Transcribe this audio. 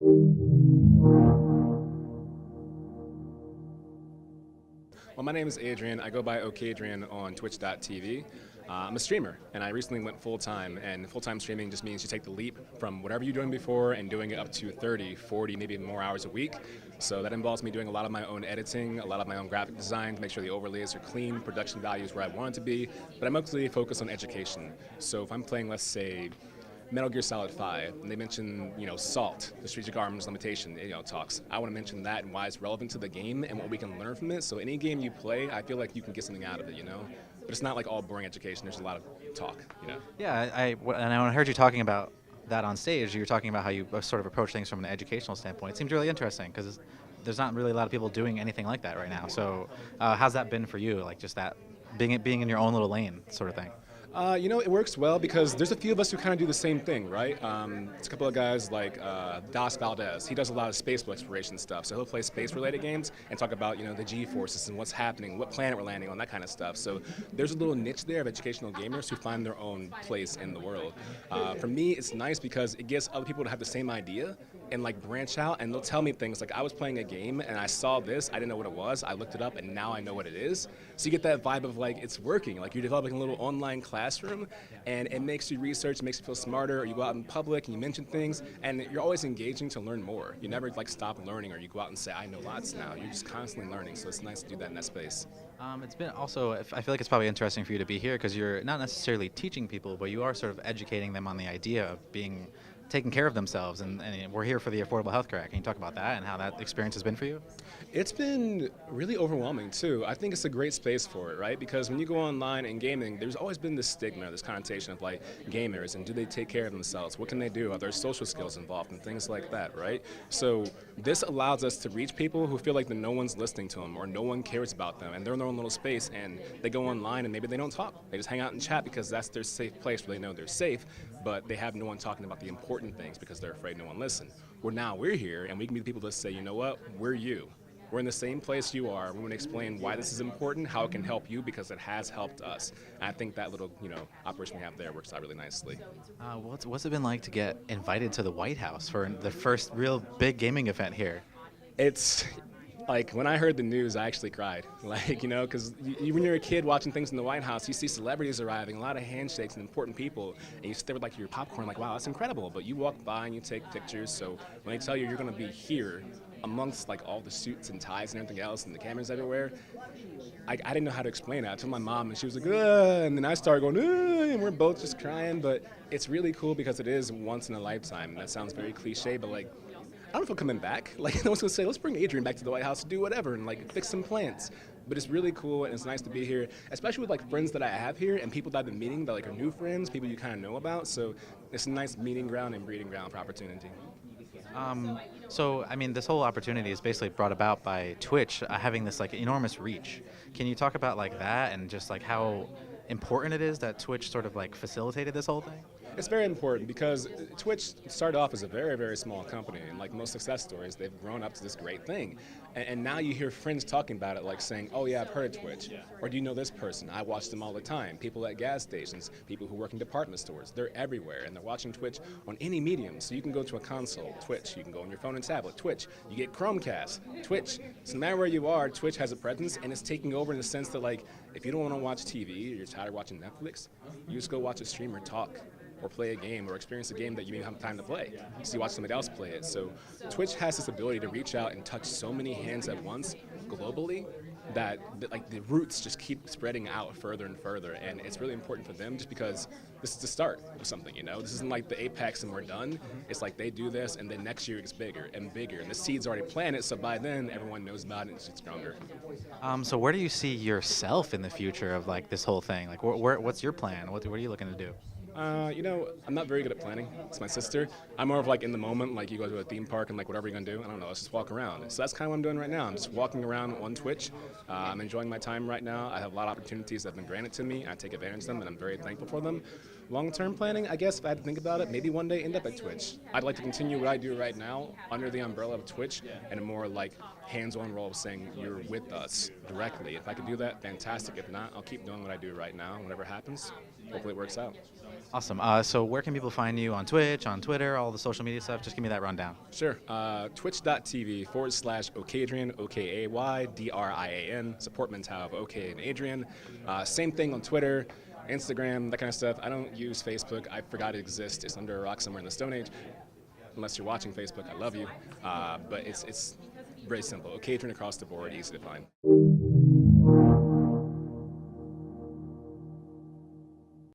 Well, my name is Adrian. I go by Okaydrian on twitch.tv. I'm a streamer, and I recently went full-time, and full-time streaming just means you take the leap from whatever you're doing before and doing it up to 30, 40, maybe even more hours a week. So that involves me doing a lot of my own editing, a lot of my own graphic design to make sure the overlays are clean, production value is where I want it to be, but I'm mostly focused on education. So if I'm playing, let's say, Metal Gear Solid 5, and they mention, SALT, the strategic arms limitation, talks. I want to mention that and why it's relevant to the game and what we can learn from it. So any game you play, I feel like you can get something out of it, But it's not like all boring education. There's a lot of talk. Yeah, and when I heard you talking about that on stage, you were talking about how you sort of approach things from an educational standpoint. It seems really interesting because there's not really a lot of people doing anything like that right now. So how's that been for you, like just that being in your own little lane sort of thing? It works well because there's a few of us who kind of do the same thing, right? It's a couple of guys like Das Valdez. He does a lot of space exploration stuff, so he'll play space-related games and talk about, the G-forces and what's happening, what planet we're landing on, that kind of stuff. So there's a little niche there of educational gamers who find their own place in the world. For me, it's nice because it gets other people to have the same idea and like branch out, and they'll tell me things like, I was playing a game and I saw this, I didn't know what it was, I looked it up and now I know what it is. So you get that vibe of like, it's working, like you're developing a little online classroom and it makes you research, it makes you feel smarter, or you go out in public and you mention things and you're always engaging to learn more. You never like stop learning or you go out and say, I know lots now. You're just constantly learning, so it's nice to do that in that space. It's been also, I feel like it's probably interesting for you to be here because you're not necessarily teaching people, but you are sort of educating them on the idea of taking care of themselves, and we're here for the Affordable Health Care Act. Can you talk about that and how that experience has been for you? It's been really overwhelming too. I think it's a great space for it, right? Because when you go online in gaming, there's always been this stigma, this connotation of like gamers and do they take care of themselves? What can they do? Are there social skills involved and things like that, right? So this allows us to reach people who feel like that no one's listening to them or no one cares about them and they're in their own little space and they go online and maybe they don't talk. They just hang out and chat because that's their safe place where they know they're safe, but they have no one talking about the important things because they're afraid no one listens. Well, now we're here and we can be the people that say, you know what, we're you. We're in the same place you are. We want to explain why this is important, how it can help you, because it has helped us. And I think that little, operation we have there works out really nicely. What's it been like to get invited to the White House for the first real big gaming event here? It's like when I heard the news, I actually cried. Like, because when you're a kid watching things in the White House, you see celebrities arriving, a lot of handshakes and important people, and you sit there with like your popcorn, like, wow, that's incredible. But you walk by and you take pictures. So when they tell you you're going to be here amongst like all the suits and ties and everything else and the cameras everywhere, I didn't know how to explain it. I told my mom and she was like, ugh, and then I started going, ugh, and we're both just crying. But it's really cool because it is once in a lifetime. That sounds very cliche, but like, I don't know if I'm coming back. Like, no one's gonna say, let's bring Adrian back to the White House to do whatever and like fix some plants. But it's really cool and it's nice to be here, especially with like friends that I have here and people that I've been meeting that like are new friends, people you kind of know about. So it's a nice meeting ground and breeding ground for opportunity. So, I mean, this whole opportunity is basically brought about by Twitch having this like enormous reach. Can you talk about like that and just like how important it is that Twitch sort of like facilitated this whole thing? It's very important because Twitch started off as a very, very small company, and like most success stories, they've grown up to this great thing. And now you hear friends talking about it, like saying, oh yeah, I've heard of Twitch. Or do you know this person? I watch them all the time. People at gas stations, people who work in department stores, they're everywhere, and they're watching Twitch on any medium. So you can go to a console, Twitch. You can go on your phone and tablet, Twitch. You get Chromecast, Twitch. So no matter where you are, Twitch has a presence, and it's taking over in the sense that like, if you don't want to watch TV, or you're tired of watching Netflix, you just go watch a streamer talk, or play a game, or experience a game that you may have time to play. So you watch somebody else play it. So Twitch has this ability to reach out and touch so many hands at once globally that like the roots just keep spreading out further and further. And it's really important for them just because this is the start of something, This isn't like the apex and we're done. It's like they do this and then next year it's bigger and bigger. And the seed's already planted, so by then everyone knows about it and it's stronger. So where do you see yourself in the future of like this whole thing? Like what's your plan? What are you looking to do? I'm not very good at planning. It's my sister. I'm more of like in the moment, like you go to a theme park and like whatever you're gonna do, I don't know, let's just walk around. So that's kind of what I'm doing right now. I'm just walking around on Twitch. I'm enjoying my time right now. I have a lot of opportunities that have been granted to me. I take advantage of them and I'm very thankful for them. Long-term planning, I guess, if I had to think about it, maybe one day end up at Twitch. I'd like to continue what I do right now under the umbrella of Twitch and a more like hands-on role of saying you're with us directly. If I could do that, fantastic. If not, I'll keep doing what I do right now. Whatever happens, hopefully it works out. Awesome. So where can people find you on Twitch, on Twitter, all the social media stuff? Just give me that rundown. Sure. Twitch.tv/Okaydrian, Okaydrian. Support mental of OK and Adrian. Same thing on Twitter, Instagram, that kind of stuff. I don't use Facebook. I forgot it exists. It's under a rock somewhere in the Stone Age. Unless you're watching Facebook, I love you. But it's very simple. Okadrian across the board, easy to find.